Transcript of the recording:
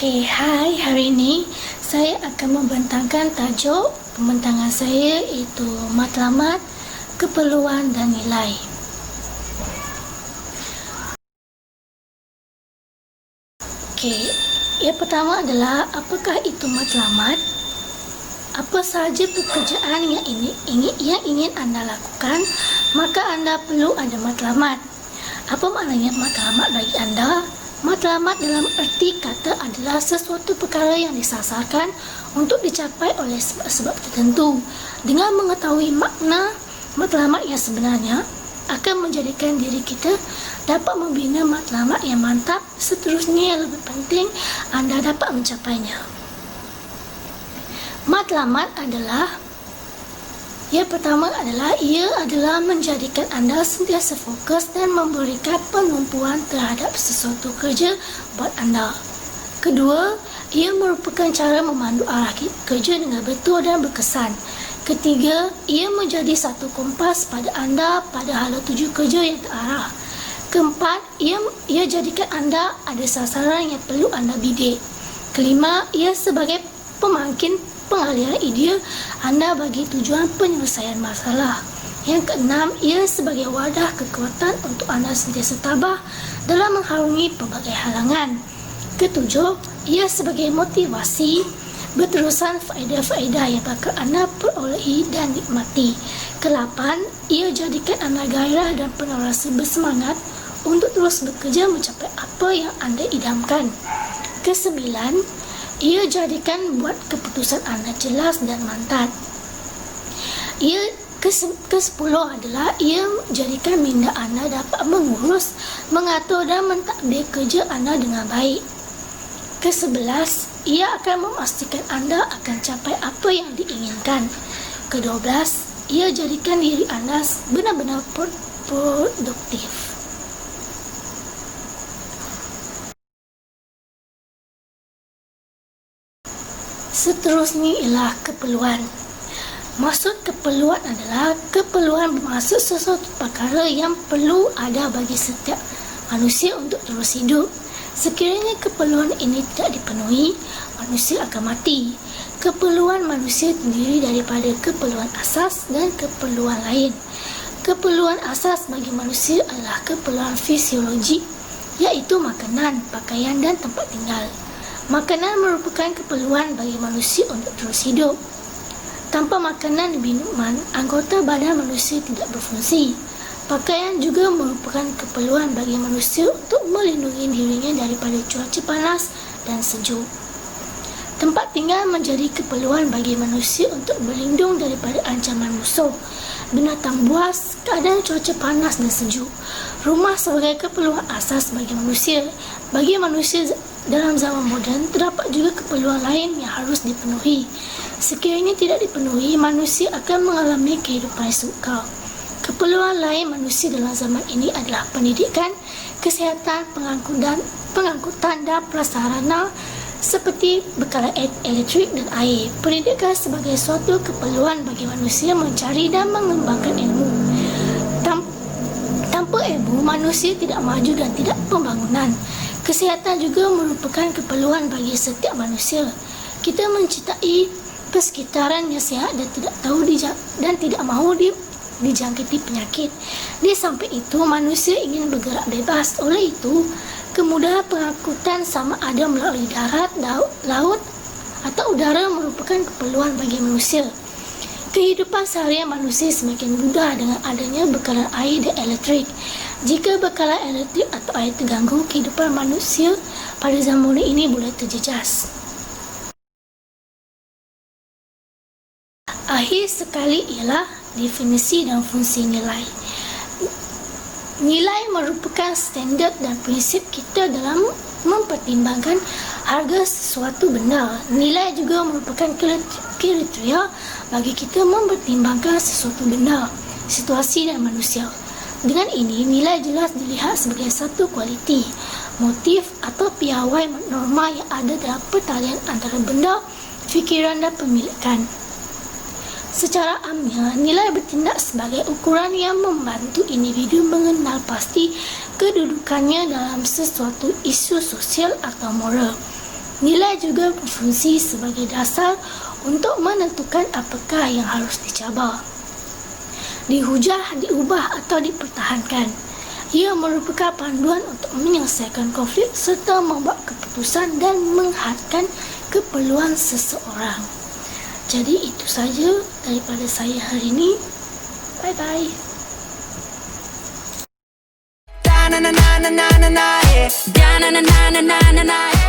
Okey, hai, hari ini saya akan membentangkan tajuk pembentangan saya iaitu matlamat, keperluan dan nilai. Okey, yang pertama adalah apakah itu matlamat? Apa sahaja pekerjaan yang ingin anda lakukan, maka anda perlu ada matlamat. Apa maknanya matlamat bagi anda? Matlamat dalam erti kata adalah sesuatu perkara yang disasarkan untuk dicapai oleh sebab-sebab tertentu. Dengan mengetahui makna matlamat yang sebenarnya, akan menjadikan diri kita dapat membina matlamat yang mantap. Seterusnya yang lebih penting, anda dapat mencapainya. Matlamat adalah yang pertama adalah ia adalah menjadikan anda sentiasa fokus dan memberikan penumpuan terhadap sesuatu kerja buat anda. Kedua, ia merupakan cara memandu arah kerja dengan betul dan berkesan. Ketiga, ia menjadi satu kompas pada anda pada hala tuju kerja yang terarah. Keempat, ia jadikan anda ada sasaran yang perlu anda bidik. Kelima, ia sebagai pemangkin pengalihan idea anda bagi tujuan penyelesaian masalah. Yang keenam, ia sebagai wadah kekuatan untuk anda sentiasa tabah dalam mengharungi pelbagai halangan. Ketujuh, ia sebagai motivasi berterusan faedah-faedah yang bakal anda perolehi dan nikmati. Kelapan, ia jadikan anda gairah dan penuh rasa bersemangat untuk terus bekerja mencapai apa yang anda idamkan. Kesembilan, ia jadikan buat keputusan anda jelas dan mantap. Ke-10 adalah ia jadikan minda anda dapat mengurus, mengatur dan mentadbir kerja anda dengan baik. Ke-11, ia akan memastikan anda akan capai apa yang diinginkan. Ke-12, ia jadikan diri anda benar-benar produktif. Seterusnya ialah keperluan. Maksud keperluan adalah keperluan bermaksud sesuatu perkara yang perlu ada bagi setiap manusia untuk terus hidup. Sekiranya keperluan ini tidak dipenuhi, manusia akan mati. Keperluan manusia terdiri daripada keperluan asas dan keperluan lain. Keperluan asas bagi manusia adalah keperluan fisiologi, iaitu makanan, pakaian dan tempat tinggal. Makanan merupakan keperluan bagi manusia untuk terus hidup. Tanpa makanan dan minuman, anggota badan manusia tidak berfungsi. Pakaian juga merupakan keperluan bagi manusia untuk melindungi dirinya daripada cuaca panas dan sejuk. Tempat tinggal menjadi keperluan bagi manusia untuk berlindung daripada ancaman musuh, binatang buas, keadaan cuaca panas dan sejuk. Rumah sebagai keperluan asas bagi manusia. Bagi manusia dalam zaman moden, terdapat juga keperluan lain yang harus dipenuhi. Sekiranya tidak dipenuhi, manusia akan mengalami kehidupan sukar. Keperluan lain manusia dalam zaman ini adalah pendidikan, kesihatan, pengangkutan dan prasarana seperti bekalan elektrik dan air. Pendidikan sebagai suatu keperluan bagi manusia mencari dan mengembangkan ilmu. Tanpa ilmu, manusia tidak maju dan tidak pembangunan. Kesihatan juga merupakan keperluan bagi setiap manusia. Kita mencintai persekitaran yang sihat dan tidak mahu dijangkiti penyakit. Di samping itu, manusia ingin bergerak bebas. Oleh itu, kemudahan pengangkutan sama ada melalui darat, laut atau udara merupakan keperluan bagi manusia. Kehidupan seharian manusia semakin mudah dengan adanya bekalan air dan elektrik. Jika bekalan elektrik atau air terganggu, kehidupan manusia pada zaman ini boleh terjejas. Akhir sekali ialah definisi dan fungsi nilai. Nilai merupakan standard dan prinsip kita dalam mempertimbangkan harga sesuatu benda. Nilai juga merupakan kriteria bagi kita mempertimbangkan sesuatu benda, situasi dan manusia. Dengan ini, nilai jelas dilihat sebagai satu kualiti, motif atau piawai norma yang ada dalam pertalian antara benda, fikiran dan pemilikan. Secara amnya, nilai bertindak sebagai ukuran yang membantu individu mengenal pasti kedudukannya dalam sesuatu isu sosial atau moral. Nilai juga berfungsi sebagai dasar untuk menentukan apakah yang harus dicabar, dihujah, diubah atau dipertahankan. Ia merupakan panduan untuk menyelesaikan konflik serta membuat keputusan dan menghadkan keperluan seseorang. Jadi itu saja daripada saya hari ini. Bye-bye. Na na na na na na na, yeah. Na na na na na na na.